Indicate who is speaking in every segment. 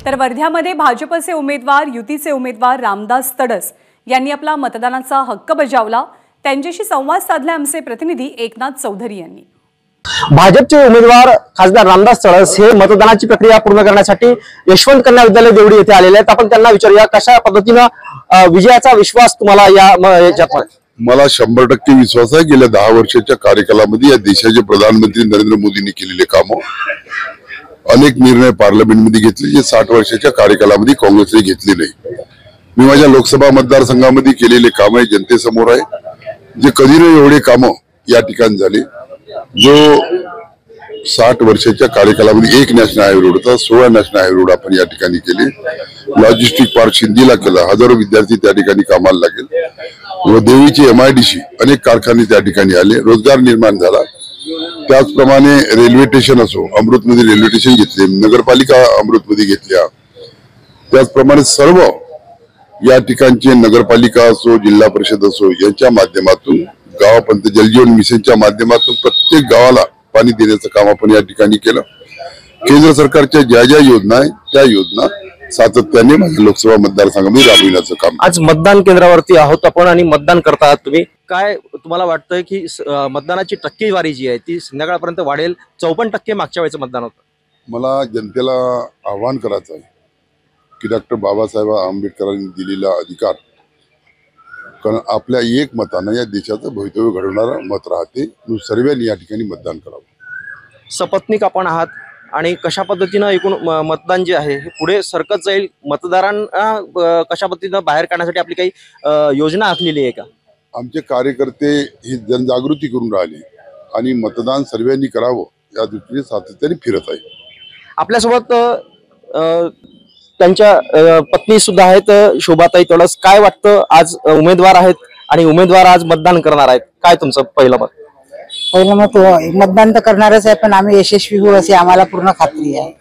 Speaker 1: तर वर्ध्यामध्ये भाजपचे उमेदवार युतीचे उमेदवार रामदास तडस यांनी आपला मतदानाचा हक्क बजावला। त्यांच्याशी संवाद साधला आमचे प्रतिनिधी एकनाथ चौधरी यांनी।
Speaker 2: भाजपचे उमेदवार खासदार रामदास तडस हे मतदानाची प्रक्रिया पूर्ण करण्यासाठी यशवंत कन्या विद्यालय देवडी येथे आलेले आहेत। आपण त्यांना विचारूया कशा पद्धतीने विजयाचा विश्वास तुम्हाला याच्यात?
Speaker 3: मला 100% विश्वास आहे। गेल्या 10 वर्षाच्या कार्यकालामध्ये या देशाचे प्रधानमंत्री नरेंद्र मोदींनी केलेले काम, अनेक निर्णय पार्लमेंटमध्ये घेतले जे 60 वर्षाच्या कार्यकालामध्ये काँग्रेसने घेतले नाही। मी माझ्या लोकसभा मतदारसंघामध्ये केलेले काम आहे जनतेसमोर आहे, जे कधी नाही एवढे काम या ठिकाणी झाले। जो 60 वर्षाच्या कार्यकालामध्ये एक नॅशनल हायवे रोड होता, 16 नॅशनल हायवे रोड आपण या ठिकाणी केले। लॉजिस्टिक पार्क शिंदीला केला, हजारो विद्यार्थी त्या ठिकाणी कामाला लागले व देवीची MIDC अनेक कारखाने त्या ठिकाणी आले, रोजगार निर्माण झाला। त्याचप्रमाणे रेल्वे स्टेशन असो, अमृतमध्ये रेल्वे स्टेशन घेतले, नगरपालिका अमृतमध्ये घेतल्या। त्याचप्रमाणे सर्व या ठिकाणचे नगरपालिका असो, जिल्हा परिषद असो यांच्या माध्यमातून गावापर्यंत जलजीवन मिशनच्या माध्यमातून प्रत्येक गावाला पाणी देण्याचं काम आपण या ठिकाणी केलं। केंद्र सरकारच्या ज्या ज्या योजना आहेत त्या योजना सातत्याने माझ्या लोकसभा मतदारसंघामध्ये राबविण्याचं काम।
Speaker 2: आज मतदान केंद्रावरती आहोत आपण आणि मतदान करता आहात तुम्ही, काय तुम्हाला वाटतंय की मतदानाची टक्केवारी जी आहे ती संध्याकाळपर्यंत वाढेल? 54% मागच्या वेळेचं मतदान होतं।
Speaker 3: मला जनतेला आव्हान करायचं आहे की डॉक्टर बाबासाहेब आंबेडकरांनी दिलेला अधिकार, कारण आपल्या एक मतानं या देशाचं भवितव्य घडवणारं मत राहते, सर्वांनी या ठिकाणी मतदान करावं।
Speaker 2: सपत्नीक आपण आहात आणि कशा पद्धतीनं एकूण मतदान जे आहे हे पुढे सरकत जाईल, मतदारांना कशा पद्धतीनं बाहेर काढण्यासाठी आपली काही योजना आखलेली आहे का?
Speaker 3: आमचे कार्यकर्ते ही जनजागृती करून राहिले आणि मतदान सर्वांनी करावं या दृष्टीने सातत्याने फिरत आहे।
Speaker 2: आपल्यासोबत त्यांच्या पत्नी सुद्धा आहेत, शोभाताई तडस। काय वाटतं, आज उमेदवार आहेत आणि उमेदवार आज मतदान करणार आहेत, काय तुमचं पहिलं मत?
Speaker 4: पहिलं मत मतदान तर करणारच आहे, पण आम्ही यशस्वी होऊ अशी आम्हाला पूर्ण खात्री आहे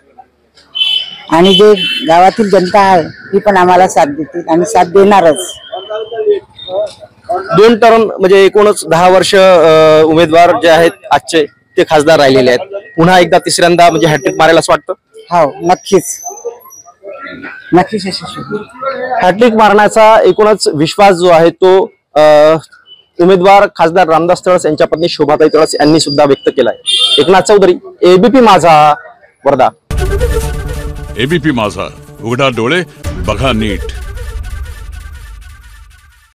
Speaker 4: आणि जे गावातील जनता आहे ती पण आम्हाला साथ देतील आणि साथ देणारच।
Speaker 2: 2 टर्म म्हणजे एकूणच 10 वर्ष उमेदवार जे आहेत आजचे ते खासदार राहिलेले आहेत, पुन्हा एकदा तिसऱ्यांदा म्हणजे हॅट्रिक मारेल असं वाटतं?
Speaker 4: हो, नक्कीच नक्कीच यशस्वी।
Speaker 2: हॅट्रिक मारण्याचा एकूणच विश्वास जो आहे तो उमेदवार खासदार रामदास तडस यांच्या पत्नी शोभाताई तडस यांनी सुद्धा व्यक्त केलाय। एकनाथ चौधरी, ABP माझा, वर्धा।
Speaker 5: ABP माझा, उघडा डोळे बघा नीट।